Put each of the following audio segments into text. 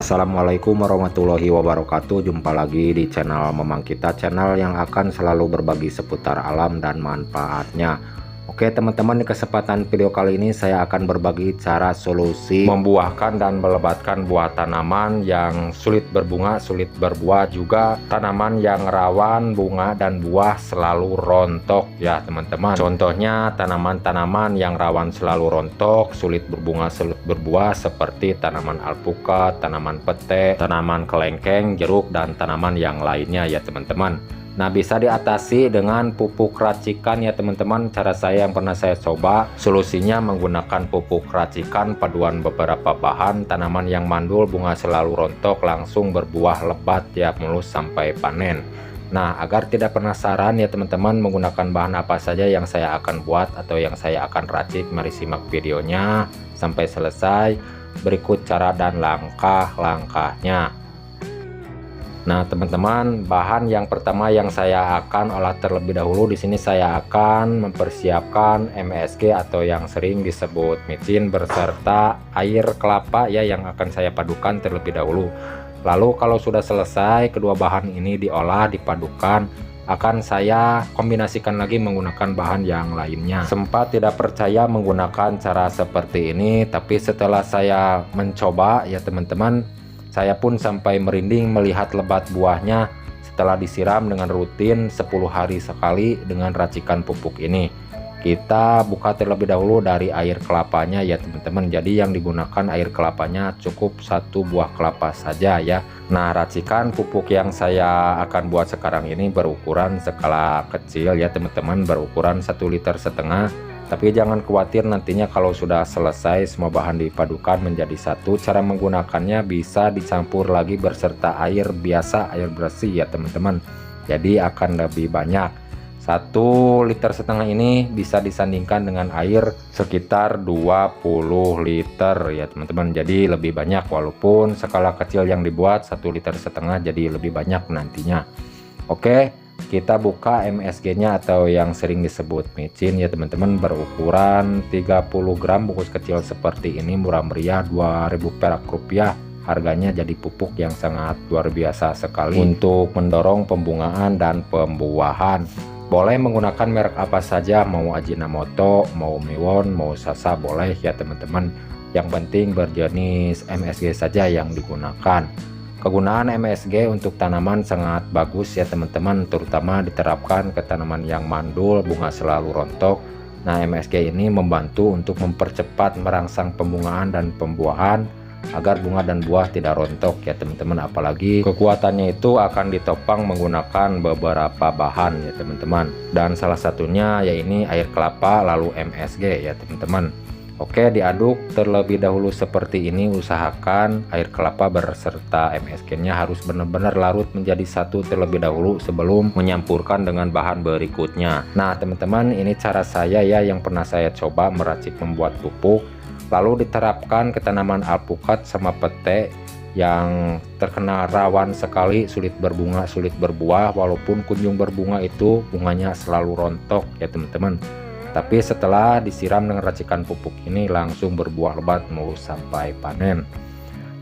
Assalamualaikum warahmatullahi wabarakatuh. Jumpa lagi di channel Memang Kita, channel yang akan selalu berbagi seputar alam dan manfaatnya. Oke teman-teman, di kesempatan video kali ini saya akan berbagi cara solusi membuahkan dan melebatkan buah tanaman yang sulit berbunga, sulit berbuah, juga tanaman yang rawan bunga dan buah selalu rontok ya teman-teman. Contohnya tanaman-tanaman yang rawan selalu rontok, sulit berbunga, sulit berbuah seperti tanaman alpukat, tanaman pete, tanaman kelengkeng, jeruk, dan tanaman yang lainnya ya teman-teman. Nah, bisa diatasi dengan pupuk racikan ya teman-teman. Cara saya yang pernah saya coba, solusinya menggunakan pupuk racikan paduan beberapa bahan. Tanaman yang mandul, bunga selalu rontok, langsung berbuah lebat ya, mulus sampai panen. Nah, agar tidak penasaran ya teman-teman menggunakan bahan apa saja yang saya akan buat atau yang saya akan racik, mari simak videonya sampai selesai. Berikut cara dan langkah-langkahnya. Nah teman-teman, bahan yang pertama yang saya akan olah terlebih dahulu, di sini saya akan mempersiapkan MSG atau yang sering disebut micin beserta air kelapa ya, yang akan saya padukan terlebih dahulu. Lalu kalau sudah selesai kedua bahan ini diolah, dipadukan, akan saya kombinasikan lagi menggunakan bahan yang lainnya. Sempat tidak percaya menggunakan cara seperti ini, tapi setelah saya mencoba ya teman-teman, saya pun sampai merinding melihat lebat buahnya setelah disiram dengan rutin 10 hari sekali dengan racikan pupuk ini. Kita buka terlebih dahulu dari air kelapanya ya teman-teman. Jadi yang digunakan air kelapanya cukup 1 buah kelapa saja ya. Nah, racikan pupuk yang saya akan buat sekarang ini berukuran skala kecil ya teman-teman, berukuran 1,5 liter. Tapi jangan khawatir, nantinya kalau sudah selesai semua bahan dipadukan menjadi satu, cara menggunakannya bisa dicampur lagi berserta air biasa, air bersih ya teman-teman. Jadi akan lebih banyak. 1,5 liter ini bisa disandingkan dengan air sekitar 20 liter ya teman-teman. Jadi lebih banyak, walaupun skala kecil yang dibuat 1,5 liter jadi lebih banyak nantinya. Oke. Kita buka MSG-nya atau yang sering disebut micin ya teman-teman, berukuran 30 gram, bungkus kecil seperti ini, murah meriah, 2000 perak rupiah. Harganya jadi pupuk yang sangat luar biasa sekali untuk mendorong pembungaan dan pembuahan. Boleh menggunakan merek apa saja, mau Ajinomoto, mau Miwon, mau Sasa, boleh ya teman-teman. Yang penting berjenis MSG saja yang digunakan. Kegunaan MSG untuk tanaman sangat bagus ya teman-teman, terutama diterapkan ke tanaman yang mandul, bunga selalu rontok. Nah, MSG ini membantu untuk mempercepat merangsang pembungaan dan pembuahan agar bunga dan buah tidak rontok ya teman-teman. Apalagi kekuatannya itu akan ditopang menggunakan beberapa bahan ya teman-teman. Dan salah satunya yaitu air kelapa lalu MSG ya teman-teman. Oke, diaduk terlebih dahulu seperti ini. Usahakan air kelapa berserta MSG-nya harus benar-benar larut menjadi satu terlebih dahulu sebelum menyampurkan dengan bahan berikutnya. Nah teman-teman, ini cara saya ya yang pernah saya coba meracik membuat pupuk, lalu diterapkan ke tanaman alpukat sama pete yang terkena rawan sekali sulit berbunga, sulit berbuah. Walaupun kunjung berbunga itu bunganya selalu rontok ya teman-teman. Tapi setelah disiram dengan racikan pupuk ini langsung berbuah lebat mulus sampai panen.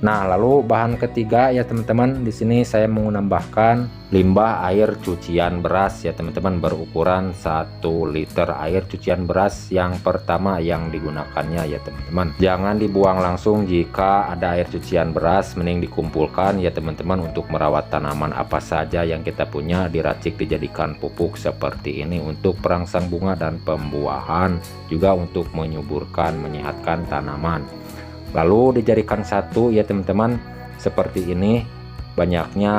Nah, lalu bahan ketiga ya teman-teman, di sini saya menambahkan limbah air cucian beras ya teman-teman, berukuran 1 liter air cucian beras yang pertama yang digunakannya ya teman-teman. Jangan dibuang langsung jika ada air cucian beras, mending dikumpulkan ya teman-teman untuk merawat tanaman apa saja yang kita punya, diracik dijadikan pupuk seperti ini untuk perangsang bunga dan pembuahan, juga untuk menyuburkan, menyehatkan tanaman. Lalu dijadikan satu ya teman-teman seperti ini, banyaknya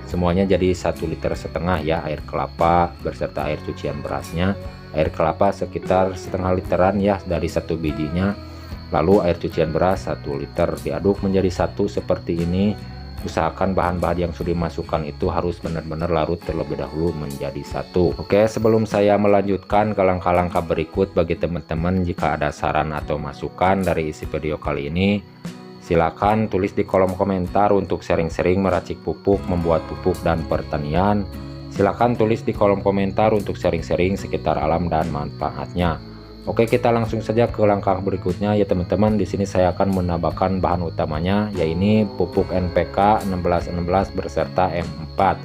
semuanya jadi 1,5 liter ya air kelapa beserta air cucian berasnya. Air kelapa sekitar setengah literan ya dari satu bijinya, lalu air cucian beras 1 liter, diaduk menjadi satu seperti ini. Usahakan bahan-bahan yang sudah dimasukkan itu harus benar-benar larut terlebih dahulu menjadi satu. Oke, sebelum saya melanjutkan ke langkah-langkah berikut, bagi teman-teman jika ada saran atau masukan dari isi video kali ini, silakan tulis di kolom komentar. Untuk sering-sering meracik pupuk, membuat pupuk dan pertanian, silakan tulis di kolom komentar untuk sering-sering sekitar alam dan manfaatnya. Oke, kita langsung saja ke langkah berikutnya ya teman-teman. Di sini saya akan menambahkan bahan utamanya, yaitu pupuk NPK 1616 beserta M4.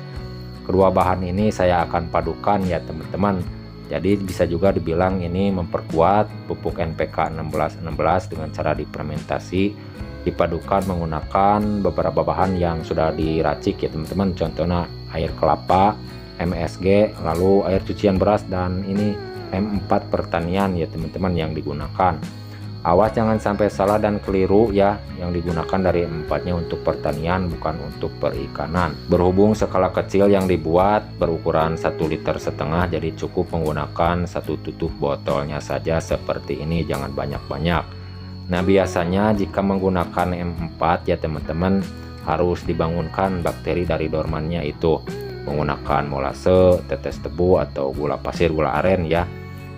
Kedua bahan ini saya akan padukan ya teman-teman. Jadi bisa juga dibilang ini memperkuat pupuk NPK 1616 dengan cara difermentasi, dipadukan menggunakan beberapa bahan yang sudah diracik ya teman-teman. Contohnya air kelapa, MSG, lalu air cucian beras, dan ini M4 pertanian ya teman-teman yang digunakan. Awas jangan sampai salah dan keliru ya, yang digunakan dari M4-nya untuk pertanian bukan untuk perikanan. Berhubung skala kecil yang dibuat berukuran 1,5 liter, jadi cukup menggunakan satu tutup botolnya saja seperti ini, jangan banyak-banyak. Nah, biasanya jika menggunakan M4 ya teman-teman, harus dibangunkan bakteri dari dormannya itu menggunakan molase, tetes tebu, atau gula pasir, gula aren ya,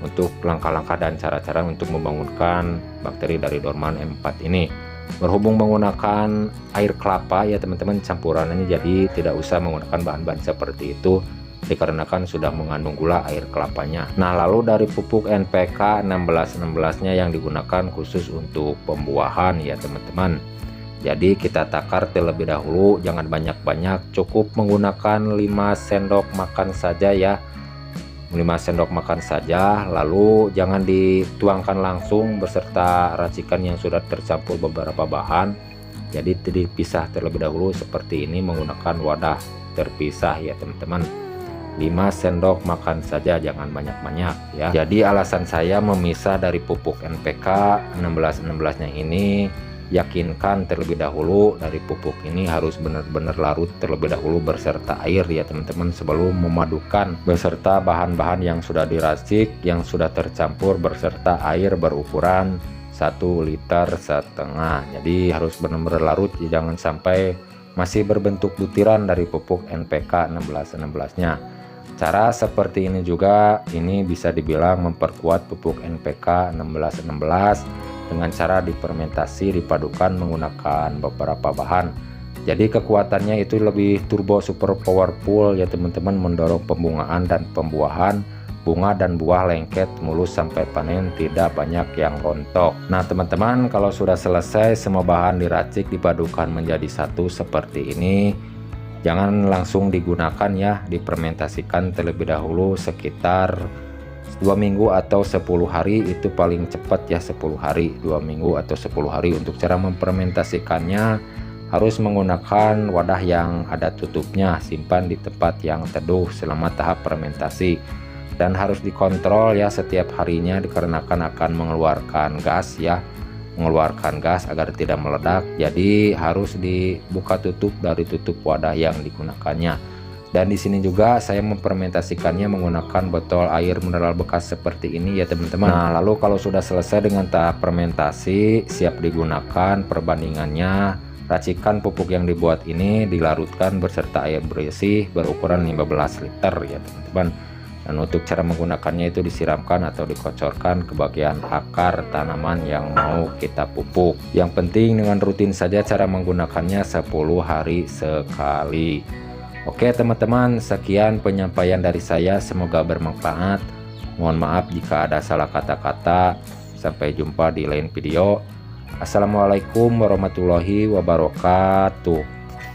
untuk langkah-langkah dan cara-cara untuk membangunkan bakteri dari dorman M4 ini. Berhubung menggunakan air kelapa ya teman-teman, campuran ini jadi tidak usah menggunakan bahan-bahan seperti itu dikarenakan sudah mengandung gula air kelapanya. Nah, lalu dari pupuk NPK 1616 nya yang digunakan khusus untuk pembuahan ya teman-teman. Jadi kita takar terlebih dahulu, jangan banyak-banyak, cukup menggunakan 5 sendok makan saja ya, 5 sendok makan saja. Lalu jangan dituangkan langsung beserta racikan yang sudah tercampur beberapa bahan, jadi dipisah terlebih dahulu seperti ini menggunakan wadah terpisah ya teman-teman. 5 sendok makan saja, jangan banyak-banyak ya. Jadi alasan saya memisah dari pupuk NPK 1616 nya ini, yakinkan terlebih dahulu dari pupuk ini harus benar-benar larut terlebih dahulu beserta air ya teman-teman, sebelum memadukan beserta bahan-bahan yang sudah diracik yang sudah tercampur beserta air berukuran 1,5 liter. Jadi harus benar-benar larut, jangan sampai masih berbentuk butiran dari pupuk NPK 1616 nya. Cara seperti ini juga ini bisa dibilang memperkuat pupuk NPK 1616 dengan cara difermentasi, dipadukan menggunakan beberapa bahan. Jadi kekuatannya itu lebih turbo super powerful ya teman-teman, mendorong pembungaan dan pembuahan, bunga dan buah lengket mulus sampai panen, tidak banyak yang rontok. Nah teman-teman, kalau sudah selesai semua bahan diracik dipadukan menjadi satu seperti ini, jangan langsung digunakan ya, difermentasikan terlebih dahulu sekitar 2 minggu atau 10 hari, itu paling cepat ya, 10 hari, 2 minggu atau 10 hari. Untuk cara memfermentasikannya harus menggunakan wadah yang ada tutupnya, simpan di tempat yang teduh selama tahap fermentasi, dan harus dikontrol ya setiap harinya dikarenakan akan mengeluarkan gas ya, mengeluarkan gas agar tidak meledak. Jadi harus dibuka tutup dari tutup wadah yang digunakannya. Dan di sini juga saya memfermentasikannya menggunakan botol air mineral bekas seperti ini ya teman-teman. Nah, lalu kalau sudah selesai dengan tahap fermentasi, siap digunakan, perbandingannya racikan pupuk yang dibuat ini dilarutkan beserta air bersih berukuran 15 liter ya teman-teman. Dan untuk cara menggunakannya itu disiramkan atau dikocorkan ke bagian akar tanaman yang mau kita pupuk. Yang penting dengan rutin saja cara menggunakannya 10 hari sekali. Oke teman-teman, sekian penyampaian dari saya, semoga bermanfaat. Mohon maaf jika ada salah kata-kata. Sampai jumpa di lain video. Assalamualaikum warahmatullahi wabarakatuh.